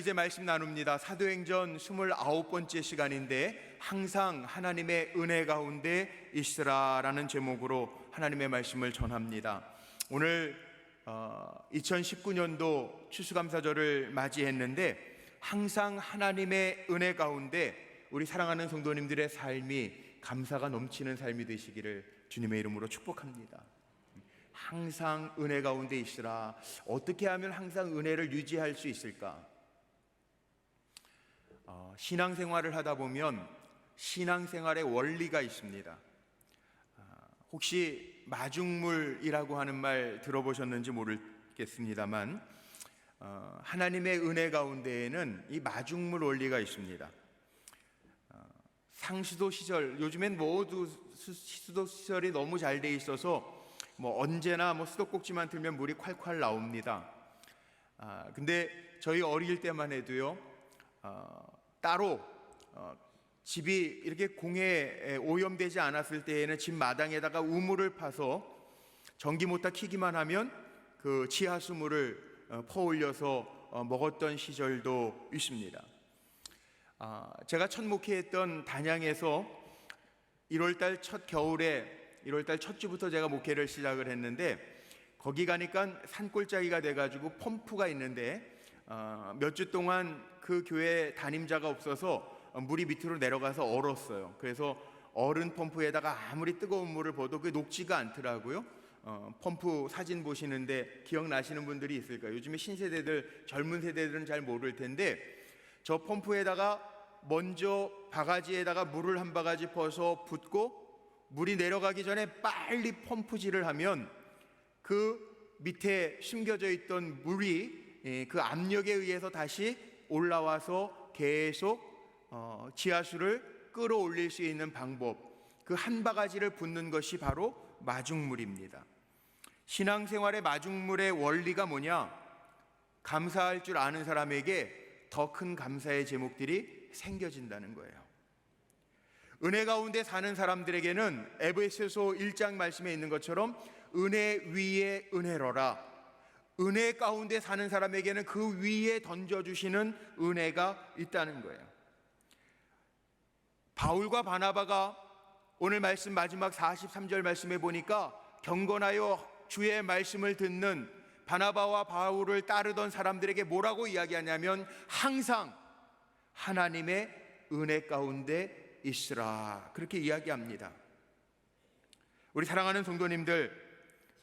이제 말씀 나눕니다. 사도행전 29번째 시간인데 항상 하나님의 은혜 가운데 있으라라는 제목으로 하나님의 말씀을 전합니다. 오늘 2019년도 추수감사절을 맞이했는데 항상 하나님의 은혜 가운데 우리 사랑하는 성도님들의 삶이 감사가 넘치는 삶이 되시기를 주님의 이름으로 축복합니다. 항상 은혜 가운데 있으라. 어떻게 하면 항상 은혜를 유지할 수 있을까? 신앙생활을 하다 보면 신앙생활의 원리가 있습니다. 혹시 마중물이라고 하는 말 들어보셨는지 모르겠습니다만 하나님의 은혜 가운데에는 이 마중물 원리가 있습니다. 상수도 시절, 요즘엔 모두 수도 시설이 너무 잘 돼 있어서 언제나 수도꼭지만 틀면 물이 콸콸 나옵니다. 근데 저희 어릴 때만 해도요, 따로 집이 이렇게 공해에 오염되지 않았을 때에는 집 마당에다가 우물을 파서 전기 모터 켜기만 하면 그 지하수물을 퍼올려서 먹었던 시절도 있습니다. 제가 첫 목회했던 단양에서 1월달 첫 겨울에 1월달 첫 주부터 제가 목회를 시작을 했는데 거기 가니까 산골짜기가 돼가지고 펌프가 있는데 몇 주 동안 그 교회 담임자가 없어서 물이 밑으로 내려가서 얼었어요. 그래서 얼은 펌프에다가 아무리 뜨거운 물을 부어도 그게 녹지가 않더라고요. 펌프 사진 보시는데 기억나시는 분들이 있을까요? 요즘에 신세대들, 젊은 세대들은 잘 모를 텐데 저 펌프에다가 먼저 바가지에다가 물을 한 바가지 퍼서 붓고 물이 내려가기 전에 빨리 펌프질을 하면 그 밑에 숨겨져 있던 물이 그 압력에 의해서 다시 올라와서 계속 지하수를 끌어올릴 수 있는 방법, 그 한 바가지를 붓는 것이 바로 마중물입니다. 신앙생활의 마중물의 원리가 뭐냐? 감사할 줄 아는 사람에게 더 큰 감사의 제목들이 생겨진다는 거예요. 은혜 가운데 사는 사람들에게는 에베소서 1장 말씀에 있는 것처럼 은혜 위에 은혜로라. 은혜 가운데 사는 사람에게는 그 위에 던져주시는 은혜가 있다는 거예요. 바울과 바나바가 오늘 말씀 마지막 43절 말씀에 보니까 경건하여 주의 말씀을 듣는 바나바와 바울을 따르던 사람들에게 뭐라고 이야기하냐면 항상 하나님의 은혜 가운데 있으라, 그렇게 이야기합니다. 우리 사랑하는 성도님들,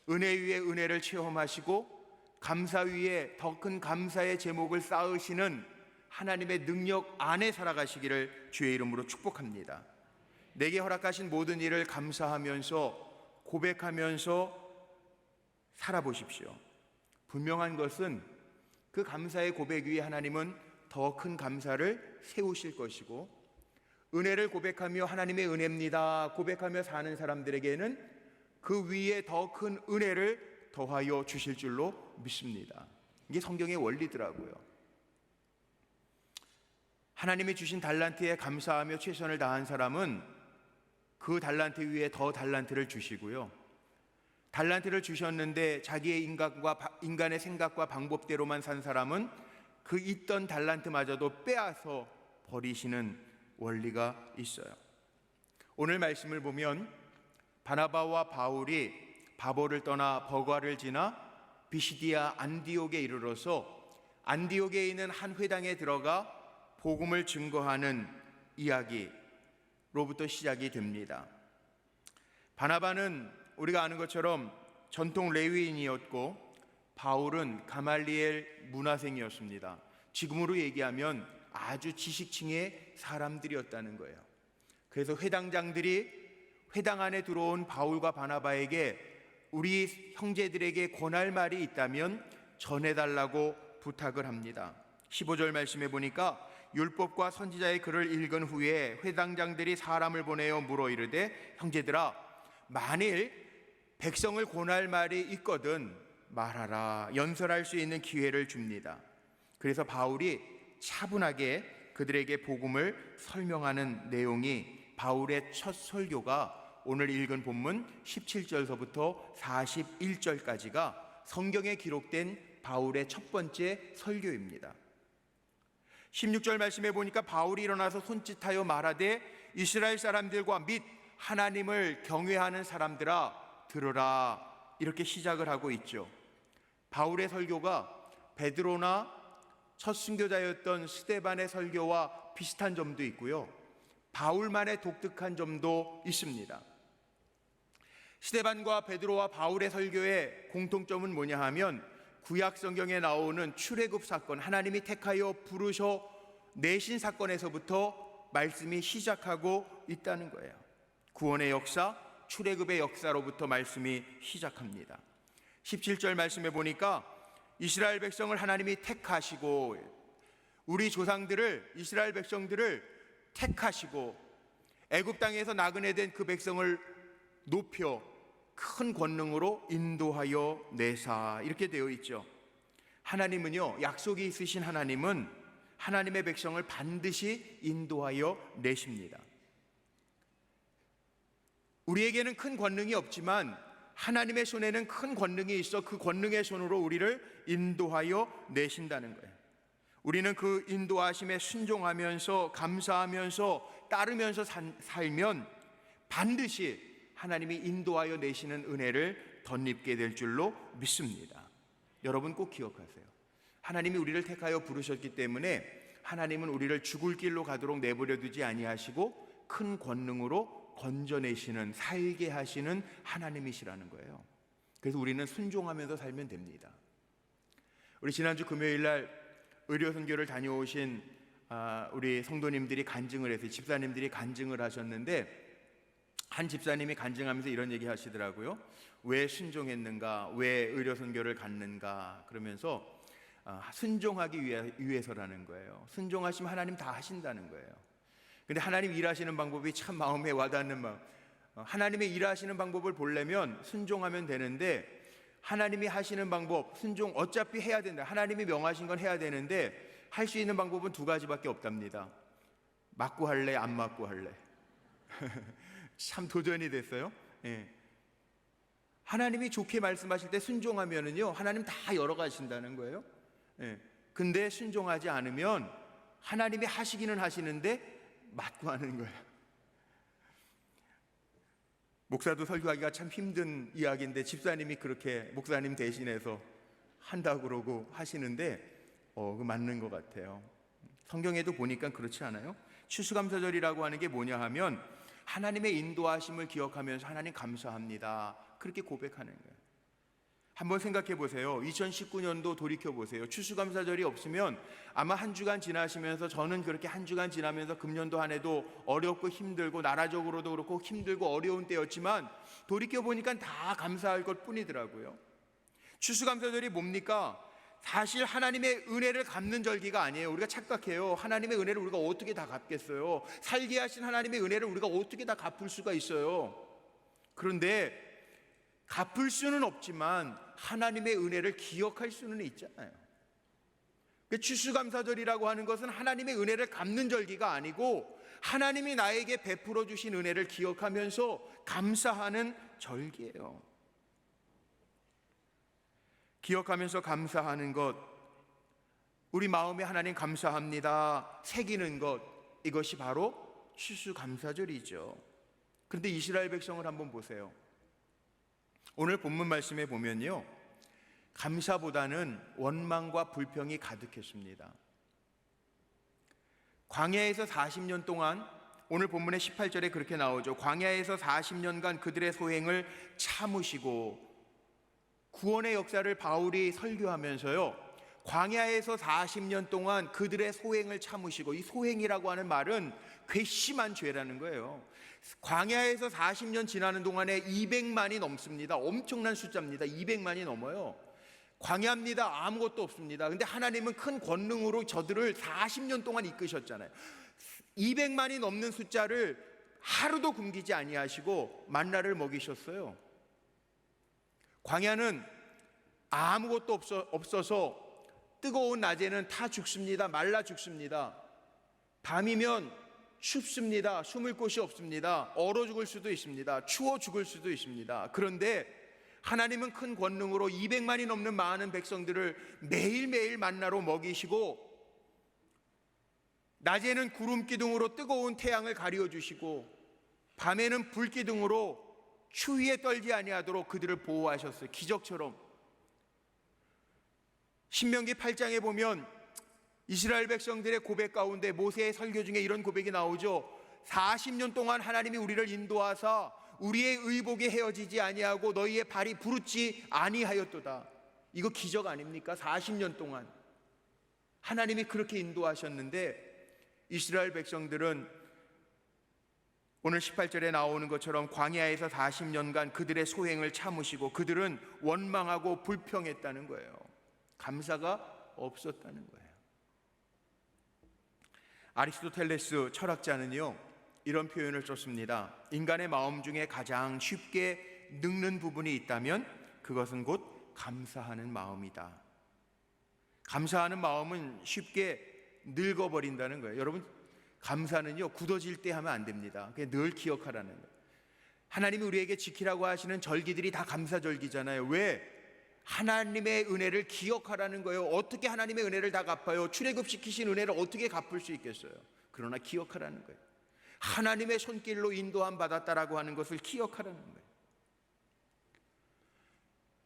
은혜 위에 은혜를 체험하시고 감사 위에 더 큰 감사의 제목을 쌓으시는 하나님의 능력 안에 살아가시기를 주의 이름으로 축복합니다. 내게 허락하신 모든 일을 감사하면서 고백하면서 살아보십시오. 분명한 것은 그 감사의 고백 위에 하나님은 더 큰 감사를 세우실 것이고 은혜를 고백하며 하나님의 은혜입니다 고백하며 사는 사람들에게는 그 위에 더 큰 은혜를 더하여 주실 줄로 믿습니다. 이게 성경의 원리더라고요. 하나님이 주신 달란트에 감사하며 최선을 다한 사람은 그 달란트 위에 더 달란트를 주시고요, 달란트를 주셨는데 자기의 인간의 생각과 방법대로만 산 사람은 그 있던 달란트마저도 빼앗아 버리시는 원리가 있어요. 오늘 말씀을 보면 바나바와 바울이 바보를 떠나 버가를 지나 비시디아 안디옥에 이르러서 안디옥에 있는 한 회당에 들어가 복음을 증거하는 이야기로부터 시작이 됩니다. 바나바는 우리가 아는 것처럼 전통 레위인이었고 바울은 가말리엘 문화생이었습니다. 지금으로 얘기하면 아주 지식층의 사람들이었다는 거예요. 그래서 회당장들이 회당 안에 들어온 바울과 바나바에게 우리 형제들에게 권할 말이 있다면 전해달라고 부탁을 합니다. 15절 말씀에 보니까 율법과 선지자의 글을 읽은 후에 회당장들이 사람을 보내어 물어 이르되 형제들아, 만일 백성을 권할 말이 있거든 말하라. 연설할 수 있는 기회를 줍니다. 그래서 바울이 차분하게 그들에게 복음을 설명하는 내용이 바울의 첫 설교가 오늘 읽은 본문 17절서부터 41절까지가 성경에 기록된 바울의 첫 번째 설교입니다. 16절 말씀해 보니까 바울이 일어나서 손짓하여 말하되 이스라엘 사람들과 및 하나님을 경외하는 사람들아 들으라, 이렇게 시작을 하고 있죠. 바울의 설교가 베드로나 첫 순교자였던 스데반의 설교와 비슷한 점도 있고요, 바울만의 독특한 점도 있습니다. 스데반과 베드로와 바울의 설교의 공통점은 뭐냐 하면 구약 성경에 나오는 출애굽 사건, 하나님이 택하여 부르셔 내신 사건에서부터 말씀이 시작하고 있다는 거예요. 구원의 역사, 출애굽의 역사로부터 말씀이 시작합니다. 17절 말씀해 보니까 이스라엘 백성을 하나님이 택하시고, 우리 조상들을, 이스라엘 백성들을 택하시고 애굽 땅에서 나그네 된 그 백성을 높여 큰 권능으로 인도하여 내사, 이렇게 되어 있죠. 하나님은요, 약속이 있으신 하나님은 하나님의 백성을 반드시 인도하여 내십니다. 우리에게는 큰 권능이 없지만 하나님의 손에는 큰 권능이 있어 그 권능의 손으로 우리를 인도하여 내신다는 거예요. 우리는 그 인도하심에 순종하면서 감사하면서 따르면서 살면 반드시 하나님이 인도하여 내시는 은혜를 덧입게 될 줄로 믿습니다. 여러분 꼭 기억하세요. 하나님이 우리를 택하여 부르셨기 때문에 하나님은 우리를 죽을 길로 가도록 내버려 두지 아니하시고 큰 권능으로 건져내시는, 살게 하시는 하나님이시라는 거예요. 그래서 우리는 순종하면서 살면 됩니다. 우리 지난주 금요일 날 의료 선교를 다녀오신 우리 성도님들이 간증을 해서, 집사님들이 간증을 하셨는데, 한 집사님이 간증하면서 이런 얘기 하시더라고요. 왜 순종했는가, 왜 의료 선교를 갔는가, 그러면서 순종하기 위해서라는 거예요. 순종하시면 하나님 다 하신다는 거예요. 근데 하나님 일하시는 방법이 참 마음에 와닿는 마음. 하나님의 일하시는 방법을 보려면 순종하면 되는데, 하나님이 하시는 방법, 순종 어차피 해야 된다, 하나님이 명하신 건 해야 되는데 할 수 있는 방법은 두 가지밖에 없답니다. 맞고 할래, 안 맞고 할래. 참 도전이 됐어요. 예. 하나님이 좋게 말씀하실 때 순종하면은요, 하나님 다 열어가신다는 거예요. 예. 근데 순종하지 않으면 하나님이 하시기는 하시는데 맞고 하는 거예요. 목사도 설교하기가 참 힘든 이야기인데 집사님이 그렇게 목사님 대신해서 한다고 그러고 하시는데 그 맞는 것 같아요. 성경에도 보니까 그렇지 않아요? 추수감사절이라고 하는 게 뭐냐 하면 하나님의 인도하심을 기억하면서 하나님 감사합니다, 그렇게 고백하는 거예요. 한번 생각해 보세요. 2019년도 돌이켜 보세요. 추수감사절이 없으면 아마 한 주간 지나시면서, 저는 그렇게 한 주간 지나면서 금년도 한 해도 어렵고 힘들고 나라적으로도 그렇고 힘들고 어려운 때였지만 돌이켜 보니까 다 감사할 것 뿐이더라고요. 추수감사절이 뭡니까? 사실 하나님의 은혜를 갚는 절기가 아니에요. 우리가 착각해요. 하나님의 은혜를 우리가 어떻게 다 갚겠어요? 살게 하신 하나님의 은혜를 우리가 어떻게 다 갚을 수가 있어요? 그런데 갚을 수는 없지만 하나님의 은혜를 기억할 수는 있잖아요. 추수감사절이라고 하는 것은 하나님의 은혜를 갚는 절기가 아니고 하나님이 나에게 베풀어 주신 은혜를 기억하면서 감사하는 절기예요. 기억하면서 감사하는 것, 우리 마음에 하나님 감사합니다 새기는 것, 이것이 바로 추수감사절이죠. 그런데 이스라엘 백성을 한번 보세요. 오늘 본문 말씀에 보면요, 감사보다는 원망과 불평이 가득했습니다. 광야에서 40년 동안, 오늘 본문의 18절에 그렇게 나오죠. 광야에서 40년간 그들의 소행을 참으시고, 구원의 역사를 바울이 설교하면서요, 광야에서 40년 동안 그들의 소행을 참으시고, 이 소행이라고 하는 말은 괘씸한 죄라는 거예요. 광야에서 40년 지나는 동안에 200만이 넘습니다. 엄청난 숫자입니다. 200만이 넘어요. 광야입니다. 아무것도 없습니다. 근데 하나님은 큰 권능으로 저들을 40년 동안 이끄셨잖아요. 200만이 넘는 숫자를 하루도 굶기지 아니하시고 만나를 먹이셨어요. 광야는 아무것도 없어서 뜨거운 낮에는 타 죽습니다. 말라 죽습니다. 밤이면 춥습니다. 숨을 곳이 없습니다. 얼어 죽을 수도 있습니다. 추워 죽을 수도 있습니다. 그런데 하나님은 큰 권능으로 200만이 넘는 많은 백성들을 매일매일 만나로 먹이시고 낮에는 구름 기둥으로 뜨거운 태양을 가리워 주시고 밤에는 불 기둥으로 추위에 떨지 아니하도록 그들을 보호하셨어요. 기적처럼. 신명기 8장에 보면 이스라엘 백성들의 고백 가운데 모세의 설교 중에 이런 고백이 나오죠. 40년 동안 하나님이 우리를 인도하사 우리의 의복에 헤어지지 아니하고 너희의 발이 부르지 아니하였도다. 이거 기적 아닙니까? 40년 동안 하나님이 그렇게 인도하셨는데 이스라엘 백성들은 오늘 18절에 나오는 것처럼 광야에서 40년간 그들의 소행을 참으시고 그들은 원망하고 불평했다는 거예요. 감사가 없었다는 거예요. 아리스토텔레스 철학자는요, 이런 표현을 썼습니다. 인간의 마음 중에 가장 쉽게 늙는 부분이 있다면 그것은 곧 감사하는 마음이다. 감사하는 마음은 쉽게 늙어버린다는 거예요. 여러분, 감사는요 굳어질 때 하면 안 됩니다. 그냥 늘 기억하라는 거예요. 하나님이 우리에게 지키라고 하시는 절기들이 다 감사절기잖아요. 왜? 하나님의 은혜를 기억하라는 거예요. 어떻게 하나님의 은혜를 다 갚아요? 출애굽시키신 은혜를 어떻게 갚을 수 있겠어요? 그러나 기억하라는 거예요. 하나님의 손길로 인도함 받았다라고 하는 것을 기억하라는 거예요.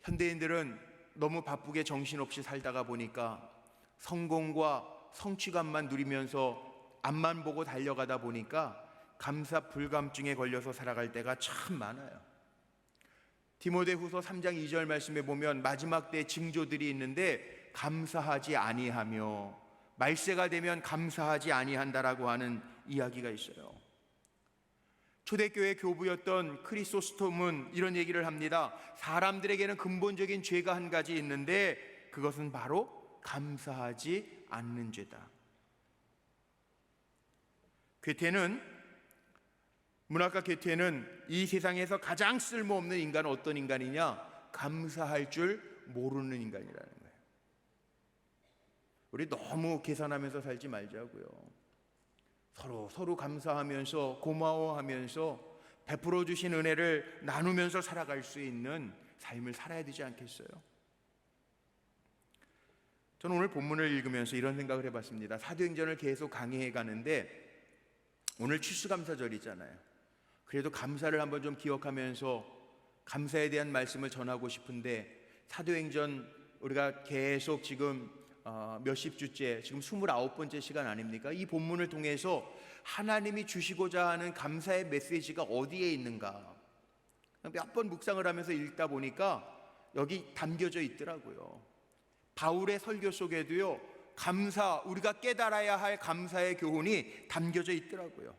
현대인들은 너무 바쁘게 정신없이 살다가 보니까 성공과 성취감만 누리면서 앞만 보고 달려가다 보니까 감사 불감증에 걸려서 살아갈 때가 참 많아요. 디모데후서 3장 2절 말씀에 보면 마지막 때 징조들이 있는데 감사하지 아니하며 말세가 되면 감사하지 아니한다라고 하는 이야기가 있어요. 초대교회 교부였던 크리소스톰은 이런 얘기를 합니다. 사람들에게는 근본적인 죄가 한 가지 있는데 그것은 바로 감사하지 않는 죄다. 문학가 괴테는 이 세상에서 가장 쓸모없는 인간은 어떤 인간이냐? 감사할 줄 모르는 인간이라는 거예요. 우리 너무 계산하면서 살지 말자고요. 서로 감사하면서 고마워하면서 베풀어 주신 은혜를 나누면서 살아갈 수 있는 삶을 살아야 되지 않겠어요? 저는 오늘 본문을 읽으면서 이런 생각을 해봤습니다. 사도행전을 계속 강의해 가는데 오늘 추수감사절이잖아요. 그래도 감사를 한번 좀 기억하면서 감사에 대한 말씀을 전하고 싶은데 사도행전 우리가 계속 지금 몇십 주째, 지금 29번째 시간 아닙니까? 이 본문을 통해서 하나님이 주시고자 하는 감사의 메시지가 어디에 있는가 몇 번 묵상을 하면서 읽다 보니까 여기 담겨져 있더라고요. 바울의 설교 속에도요, 우리가 깨달아야 할 감사의 교훈이 담겨져 있더라고요.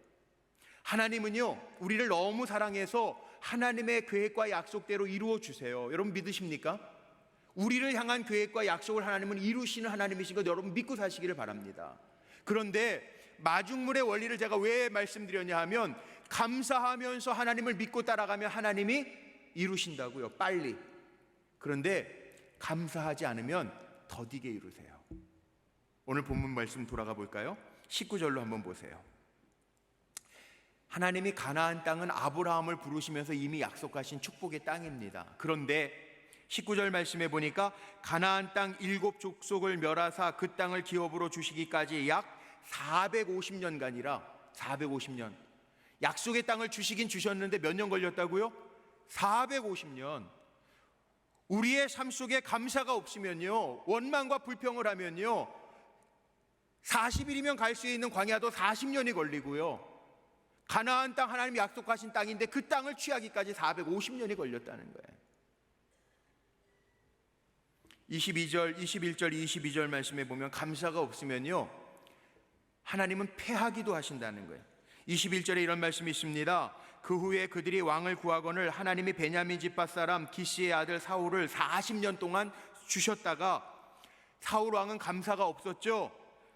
하나님은요, 우리를 너무 사랑해서 하나님의 계획과 약속대로 이루어 주세요. 여러분 믿으십니까? 우리를 향한 계획과 약속을 하나님은 이루시는 하나님이신 것 여러분 믿고 사시기를 바랍니다. 그런데 마중물의 원리를 제가 왜 말씀드렸냐 하면 감사하면서 하나님을 믿고 따라가면 하나님이 이루신다고요, 빨리. 그런데 감사하지 않으면 더디게 이루세요. 오늘 본문 말씀 돌아가 볼까요? 19절로 한번 보세요. 하나님이 가나안 땅은 아브라함을 부르시면서 이미 약속하신 축복의 땅입니다. 그런데 19절 말씀에 보니까 가나안 땅 7 족속을 멸하사 그 땅을 기업으로 주시기까지 약 450년간이라 450년. 약속의 땅을 주시긴 주셨는데 몇 년 걸렸다고요? 450년. 우리의 삶 속에 감사가 없으면요, 원망과 불평을 하면요, 40일이면 갈 수 있는 광야도 40년이 걸리고요, 가나안 땅 하나님이 약속하신 땅인데 그 땅을 취하기까지 450년이 걸렸다는 거예요. 22절, 21절, 22절 말씀에 보면 감사가 없으면요, 하나님은 패하기도 하신다는 거예요. 21절에 이런 말씀이 있습니다. 그 후에 그들이 왕을 구하거늘 하나님이 베냐민 집밭 사람 기시의 아들 사울을 40년 동안 주셨다가 사울 왕은 감사가 없었죠.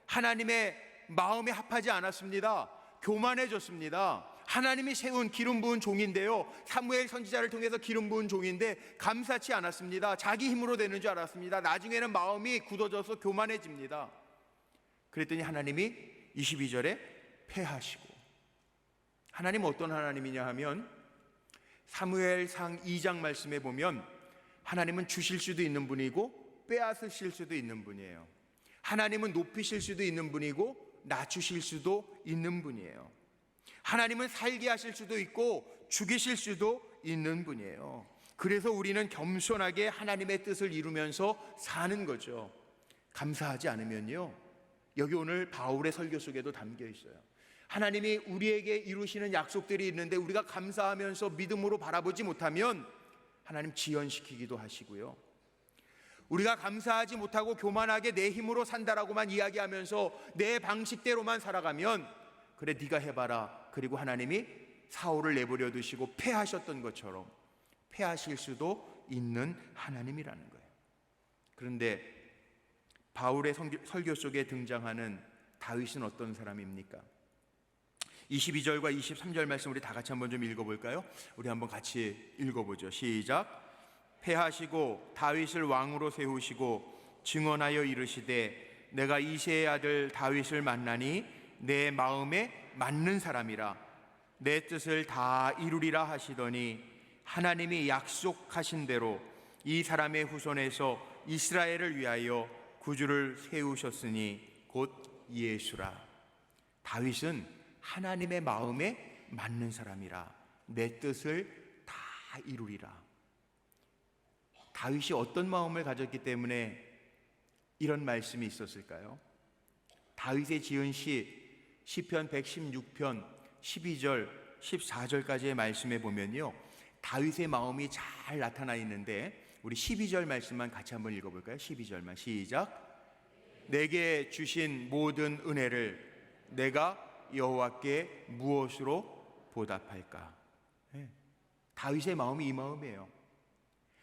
하나님의 마음에 합하지 않았습니다. 교만해졌습니다. 하나님이 세운 기름 부은 종인데요, 사무엘 선지자를 통해서 기름 부은 종인데 감사치 않았습니다. 자기 힘으로 되는 줄 알았습니다. 나중에는 마음이 굳어져서 교만해집니다. 그랬더니 하나님이 22절에 패하시고, 하나님 어떤 하나님이냐 하면 사무엘상 2장 말씀에 보면 하나님은 주실 수도 있는 분이고 빼앗으실 수도 있는 분이에요. 하나님은 높이실 수도 있는 분이고 낮추실 수도 있는 분이에요. 하나님은 살게 하실 수도 있고 죽이실 수도 있는 분이에요. 그래서 우리는 겸손하게 하나님의 뜻을 이루면서 사는 거죠. 감사하지 않으면요, 여기 오늘 바울의 설교 속에도 담겨 있어요. 하나님이 우리에게 이루시는 약속들이 있는데 우리가 감사하면서 믿음으로 바라보지 못하면 하나님 지연시키기도 하시고요, 우리가 감사하지 못하고 교만하게 내 힘으로 산다라고만 이야기하면서 내 방식대로만 살아가면 그래 네가 해봐라, 그리고 하나님이 사울을 내버려 두시고 패하셨던 것처럼 패하실 수도 있는 하나님이라는 거예요. 그런데 바울의 설교 속에 등장하는 다윗은 어떤 사람입니까? 22절과 23절 말씀 우리 다 같이 한번 좀 읽어볼까요? 우리 한번 같이 읽어보죠. 시작. 패하시고 다윗을 왕으로 세우시고 증언하여 이르시되 내가 이새의 아들 다윗을 만나니 내 마음에 맞는 사람이라 내 뜻을 다 이루리라 하시더니 하나님이 약속하신 대로 이 사람의 후손에서 이스라엘을 위하여 구주를 세우셨으니 곧 예수라. 다윗은 하나님의 마음에 맞는 사람이라 내 뜻을 다 이루리라. 다윗이 어떤 마음을 가졌기 때문에 이런 말씀이 있었을까요? 다윗의 지은 시편 116편 12절 14절까지의 말씀에 보면요, 다윗의 마음이 잘 나타나 있는데 우리 12절 말씀만 같이 한번 읽어볼까요? 12절만 시작. 내게 주신 모든 은혜를 내가 여호와께 무엇으로 보답할까? 다윗의 마음이 이 마음이에요.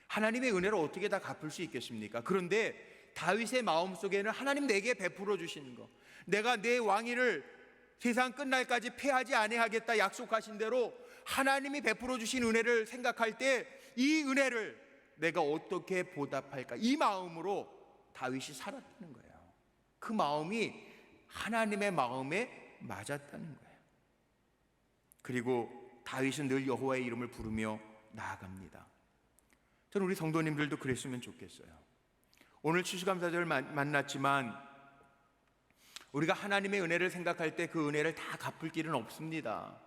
하나님의 은혜를 어떻게 다 갚을 수 있겠습니까? 그런데 다윗의 마음속에는 하나님 내게 베풀어 주시는 거, 내가 내 왕위를 세상 끝날까지 패하지 아니하겠다 약속하신 대로 하나님이 베풀어 주신 은혜를 생각할 때 이 은혜를 내가 어떻게 보답할까, 이 마음으로 다윗이 살았다는 거예요. 그 마음이 하나님의 마음에 맞았다는 거예요. 그리고 다윗은 늘 여호와의 이름을 부르며 나아갑니다. 저는 우리 성도님들도 그랬으면 좋겠어요. 오늘 추수감사절을 만났지만 우리가 하나님의 은혜를 생각할 때 그 은혜를 다 갚을 길은 없습니다.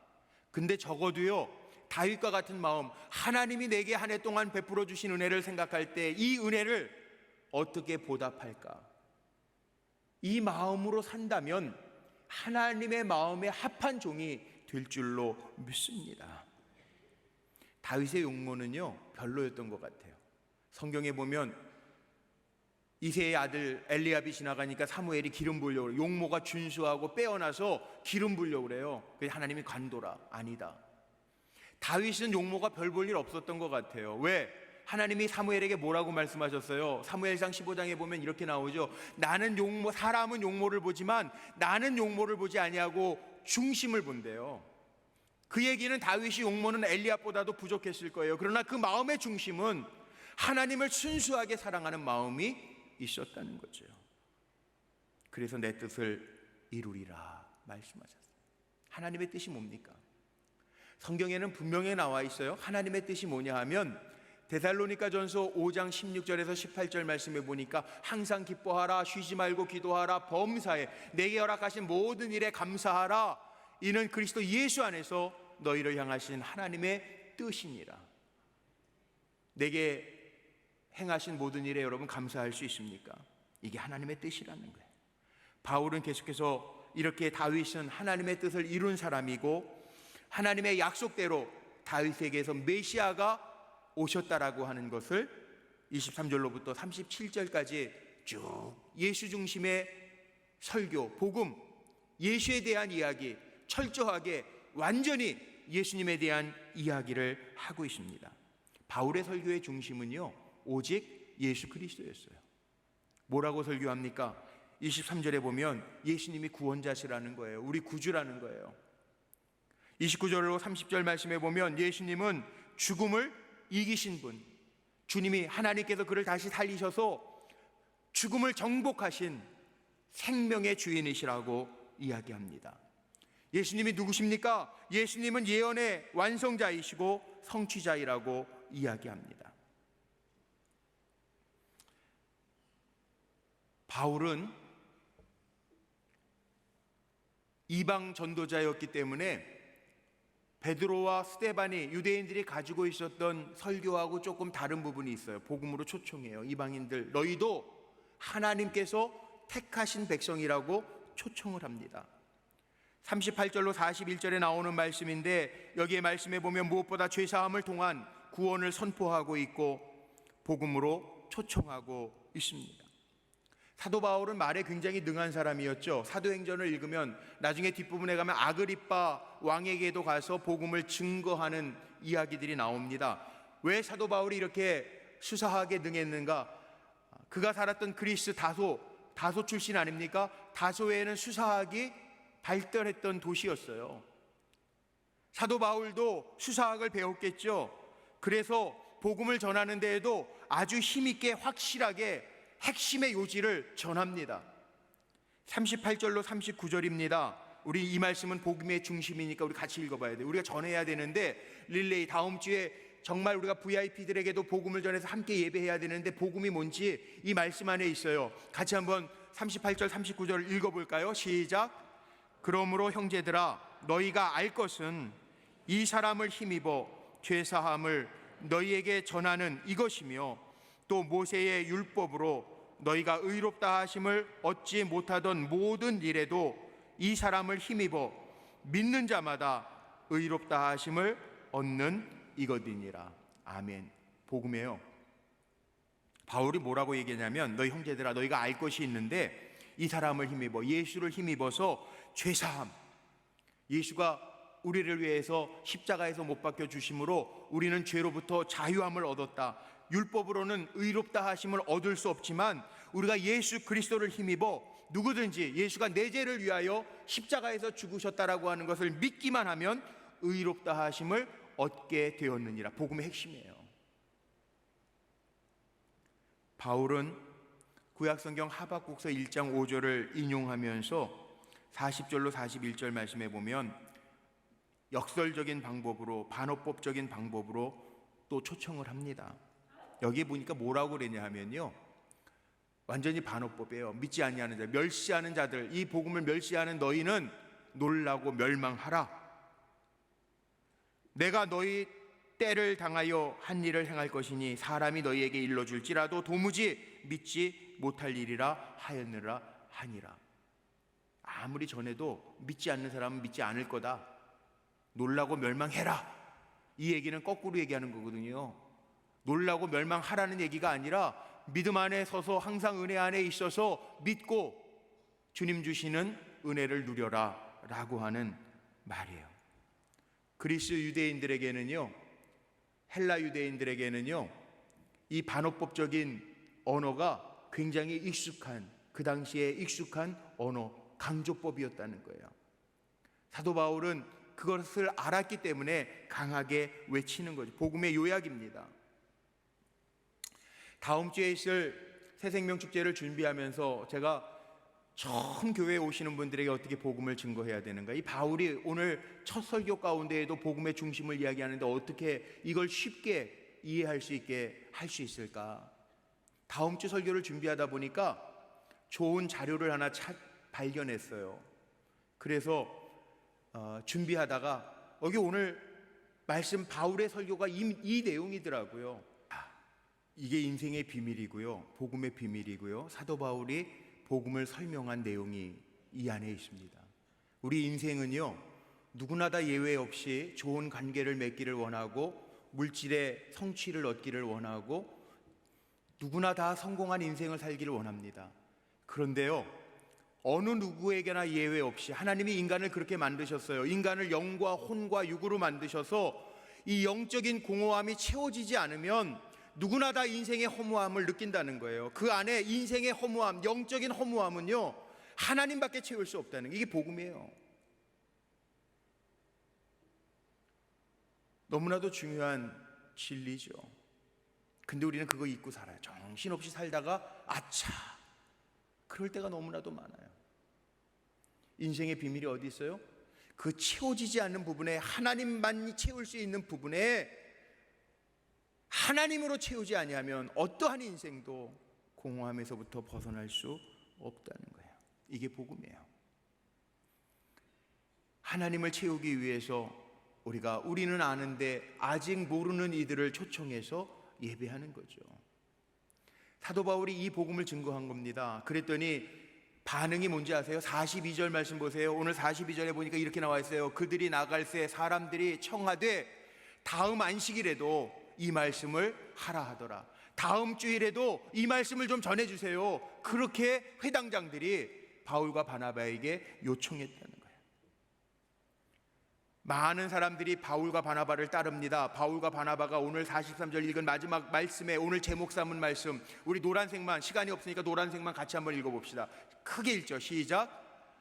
근데 적어도요, 다윗과 같은 마음, 하나님이 내게 한 해 동안 베풀어 주신 은혜를 생각할 때 이 은혜를 어떻게 보답할까, 이 마음으로 산다면 하나님의 마음에 합한 종이 될 줄로 믿습니다. 다윗의 용모는요 별로였던 것 같아요. 성경에 보면 이새의 아들 엘리압이 지나가니까 사무엘이 기름 부으려고 그래요. 용모가 준수하고 빼어나서 기름 부으려고 그래요. 그래서 하나님이 관둬라. 아니다. 다윗은 용모가 별 볼 일 없었던 것 같아요. 왜? 하나님이 사무엘에게 뭐라고 말씀하셨어요? 사무엘상 15장에 보면 이렇게 나오죠. 나는 용모, 사람은 용모를 보지만 나는 용모를 보지 아니하고 중심을 본대요. 그 얘기는 다윗이 용모는 엘리압보다도 부족했을 거예요. 그러나 그 마음의 중심은 하나님을 순수하게 사랑하는 마음이 있었다는 거죠. 그래서 내 뜻을 이루리라 말씀하셨어요. 하나님의 뜻이 뭡니까? 성경에는 분명히 나와 있어요. 하나님의 뜻이 뭐냐 하면 데살로니가전서 5장 16절에서 18절 말씀에 보니까 항상 기뻐하라, 쉬지 말고 기도하라, 범사에 내게 허락하신 모든 일에 감사하라, 이는 그리스도 예수 안에서 너희를 향하신 하나님의 뜻이니라. 내게 행하신 모든 일에 여러분 감사할 수 있습니까? 이게 하나님의 뜻이라는 거예요. 바울은 계속해서 이렇게 다윗은 하나님의 뜻을 이룬 사람이고 하나님의 약속대로 다윗에게서 메시아가 오셨다라고 하는 것을 23절로부터 37절까지 쭉 예수 중심의 설교, 복음, 예수에 대한 이야기, 철저하게 완전히 예수님에 대한 이야기를 하고 있습니다. 바울의 설교의 중심은요 오직 예수 그리스도였어요. 뭐라고 설교합니까? 23절에 보면 예수님이 구원자시라는 거예요. 우리 구주라는 거예요. 29절로 30절 말씀에 보면 예수님은 죽음을 이기신 분, 주님이 하나님께서 그를 다시 살리셔서 죽음을 정복하신 생명의 주인이시라고 이야기합니다. 예수님이 누구십니까? 예수님은 예언의 완성자이시고 성취자이라고 이야기합니다. 바울은 이방 전도자였기 때문에 베드로와 스데반이 유대인들이 가지고 있었던 설교하고 조금 다른 부분이 있어요. 복음으로 초청해요. 이방인들, 너희도 하나님께서 택하신 백성이라고 초청을 합니다. 38절로 41절에 나오는 말씀인데, 여기에 말씀해 보면 무엇보다 죄사함을 통한 구원을 선포하고 있고 복음으로 초청하고 있습니다. 사도 바울은 말에 굉장히 능한 사람이었죠. 사도행전을 읽으면 나중에 뒷부분에 가면 아그리빠 왕에게도 가서 복음을 증거하는 이야기들이 나옵니다. 왜 사도 바울이 이렇게 수사하게 능했는가? 그가 살았던 그리스 다소 출신 아닙니까? 다소에는 수사학이 발달했던 도시였어요. 사도 바울도 수사학을 배웠겠죠. 그래서 복음을 전하는 데에도 아주 힘있게 확실하게 핵심의 요지를 전합니다. 38절로 39절입니다. 우리 이 말씀은 복음의 중심이니까 우리 같이 읽어봐야 돼요. 우리가 전해야 되는데, 릴레이 다음 주에 정말 우리가 VIP들에게도 복음을 전해서 함께 예배해야 되는데 복음이 뭔지 이 말씀 안에 있어요. 같이 한번 38절 39절을 읽어볼까요? 시작. 그러므로 형제들아, 너희가 알 것은 이 사람을 힘입어 죄사함을 너희에게 전하는 이것이며, 또 모세의 율법으로 너희가 의롭다 하심을 얻지 못하던 모든 일에도 이 사람을 힘입어 믿는 자마다 의롭다 하심을 얻는 이것이니라. 아멘. 복음이에요. 바울이 뭐라고 얘기하냐면, 너희 형제들아, 너희가 알 것이 있는데 이 사람을 힘입어, 예수를 힘입어서 죄사함, 예수가 우리를 위해서 십자가에서 못 박혀 주심으로 우리는 죄로부터 자유함을 얻었다. 율법으로는 의롭다 하심을 얻을 수 없지만 우리가 예수 그리스도를 힘입어 누구든지 예수가 내 죄를 위하여 십자가에서 죽으셨다라고 하는 것을 믿기만 하면 의롭다 하심을 얻게 되었느니라. 복음의 핵심이에요. 바울은 구약성경 하박국서 1장 5절을 인용하면서 40절로 41절 말씀해 보면 역설적인 방법으로, 반어법적인 방법으로 또 초청을 합니다. 여기 보니까 뭐라고 그러냐 하면요, 완전히 반어법이에요. 믿지 아니하는 자, 멸시하는 자들, 이 복음을 멸시하는 너희는 놀라고 멸망하라. 내가 너희 때를 당하여 한 일을 행할 것이니 사람이 너희에게 일러줄지라도 도무지 믿지 못할 일이라 하였느라 하니라. 아무리 전해도 믿지 않는 사람은 믿지 않을 거다. 놀라고 멸망해라. 이 얘기는 거꾸로 얘기하는 거거든요. 놀라고 멸망하라는 얘기가 아니라 믿음 안에 서서 항상 은혜 안에 있어서 믿고 주님 주시는 은혜를 누려라 라고 하는 말이에요. 그리스 유대인들에게는요, 헬라 유대인들에게는요, 이 반어법적인 언어가 굉장히 익숙한, 그 당시에 익숙한 언어, 강조법이었다는 거예요. 사도 바울은 그것을 알았기 때문에 강하게 외치는 거죠. 복음의 요약입니다. 다음 주에 있을 새생명축제를 준비하면서 제가 처음 교회에 오시는 분들에게 어떻게 복음을 증거해야 되는가, 이 바울이 오늘 첫 설교 가운데에도 복음의 중심을 이야기하는데 어떻게 이걸 쉽게 이해할 수 있게 할 수 있을까. 다음 주 설교를 준비하다 보니까 좋은 자료를 하나 발견했어요. 그래서 준비하다가 여기 오늘 말씀 바울의 설교가 이 내용이더라고요. 이게 인생의 비밀이고요, 복음의 비밀이고요, 사도 바울이 복음을 설명한 내용이 이 안에 있습니다. 우리 인생은요, 누구나 다 예외 없이 좋은 관계를 맺기를 원하고 물질의 성취를 얻기를 원하고 누구나 다 성공한 인생을 살기를 원합니다. 그런데요, 어느 누구에게나 예외 없이 하나님이 인간을 그렇게 만드셨어요. 인간을 영과 혼과 육으로 만드셔서 이 영적인 공허함이 채워지지 않으면 누구나 다 인생의 허무함을 느낀다는 거예요. 그 안에 인생의 허무함, 영적인 허무함은요, 하나님밖에 채울 수 없다는 게, 이게 복음이에요. 너무나도 중요한 진리죠. 근데 우리는 그거 잊고 살아요. 정신없이 살다가 아차, 그럴 때가 너무나도 많아요. 인생의 비밀이 어디 있어요? 그 채워지지 않는 부분에, 하나님만이 채울 수 있는 부분에 하나님으로 채우지 아니하면 어떠한 인생도 공허함에서부터 벗어날 수 없다는 거예요. 이게 복음이에요. 하나님을 채우기 위해서 우리는 아는데 아직 모르는 이들을 초청해서 예배하는 거죠. 사도 바울이 이 복음을 증거한 겁니다. 그랬더니 반응이 뭔지 아세요? 42절 말씀 보세요. 오늘 42절에 보니까 이렇게 나와 있어요. 그들이 나갈새 사람들이 청하되 다음 안식일에도 이 말씀을 하라 하더라. 다음 주일에도 이 말씀을 좀 전해주세요. 그렇게 회당장들이 바울과 바나바에게 요청했다는 거예요. 많은 사람들이 바울과 바나바를 따릅니다. 바울과 바나바가 오늘 43절 읽은 마지막 말씀에 오늘 제목 삼은 말씀, 우리 노란색만, 시간이 없으니까 노란색만 같이 한번 읽어봅시다. 크게 읽죠. 시작.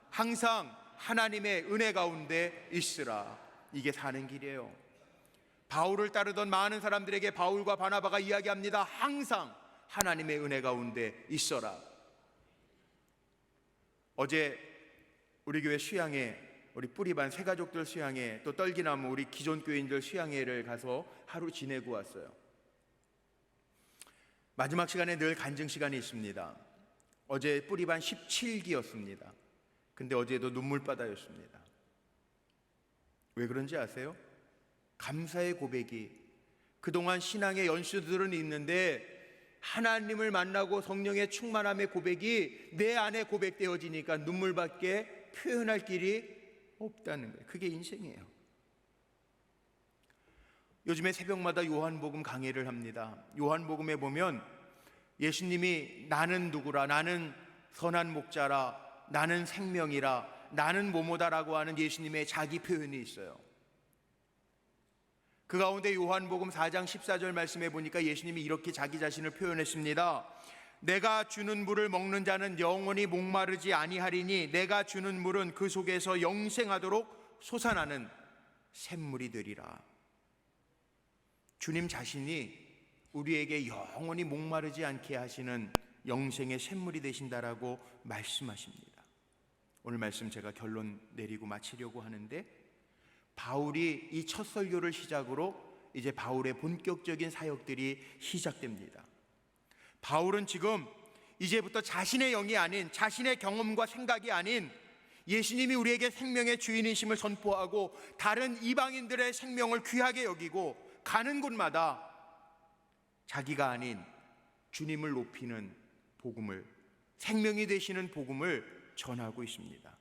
항상 하나님의 은혜 가운데 있으라. 이게 사는 길이에요. 바울을 따르던 많은 사람들에게 바울과 바나바가 이야기합니다. 항상 하나님의 은혜 가운데 있어라. 어제 우리 교회 수양회, 우리 뿌리반 새가족들 수양회, 또 떨기나무 우리 기존 교인들 수양회를 가서 하루 지내고 왔어요. 마지막 시간에 늘 간증 시간이 있습니다. 어제 뿌리반 17기였습니다. 근데 어제도 눈물바다였습니다. 왜 그런지 아세요? 감사의 고백이, 그동안 신앙의 연수들은 있는데 하나님을 만나고 성령의 충만함의 고백이 내 안에 고백되어지니까 눈물밖에 표현할 길이 없다는 거예요. 그게 인생이에요. 요즘에 새벽마다 요한복음 강해를 합니다. 요한복음에 보면 예수님이 나는 누구라, 나는 선한 목자라, 나는 생명이라, 나는 뭐뭐다라고 하는 예수님의 자기 표현이 있어요. 그 가운데 요한복음 4장 14절 말씀에 보니까 예수님이 이렇게 자기 자신을 표현했습니다. 내가 주는 물을 먹는 자는 영원히 목마르지 아니하리니 내가 주는 물은 그 속에서 영생하도록 솟아나는 샘물이 되리라. 주님 자신이 우리에게 영원히 목마르지 않게 하시는 영생의 샘물이 되신다라고 말씀하십니다. 오늘 말씀 제가 결론 내리고 마치려고 하는데, 바울이 이 첫 설교를 시작으로 이제 바울의 본격적인 사역들이 시작됩니다. 바울은 지금 이제부터 자신의 영이 아닌, 자신의 경험과 생각이 아닌 예수님이 우리에게 생명의 주인이심을 선포하고 다른 이방인들의 생명을 귀하게 여기고 가는 곳마다 자기가 아닌 주님을 높이는 복음을, 생명이 되시는 복음을 전하고 있습니다.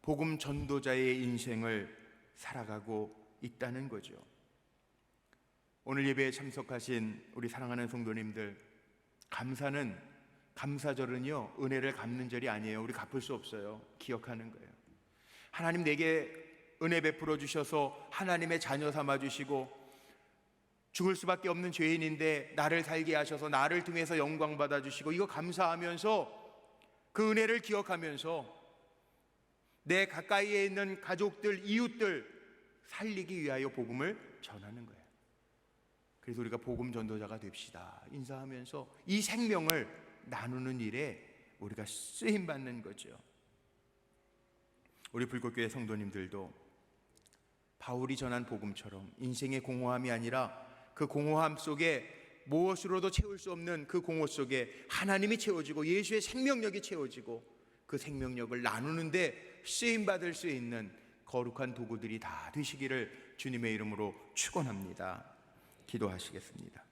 복음 전도자의 인생을 살아가고 있다는 거죠. 오늘 예배에 참석하신 우리 사랑하는 성도님들, 감사절은요 은혜를 갚는 절이 아니에요. 우리 갚을 수 없어요. 기억하는 거예요. 하나님 내게 은혜 베풀어 주셔서 하나님의 자녀 삼아 주시고 죽을 수밖에 없는 죄인인데 나를 살게 하셔서 나를 통해서 영광 받아 주시고, 이거 감사하면서 그 은혜를 기억하면서 내 가까이에 있는 가족들, 이웃들 살리기 위하여 복음을 전하는 거예요. 그래서 우리가 복음 전도자가 됩시다 인사하면서 이 생명을 나누는 일에 우리가 쓰임 받는 거죠. 우리 불꽃교회 성도님들도 바울이 전한 복음처럼 인생의 공허함이 아니라 그 공허함 속에 무엇으로도 채울 수 없는 그 공허 속에 하나님이 채워지고 예수의 생명력이 채워지고 그 생명력을 나누는데 쓰임받을 수 있는 거룩한 도구들이 다 되시기를 주님의 이름으로 축원합니다. 기도하시겠습니다.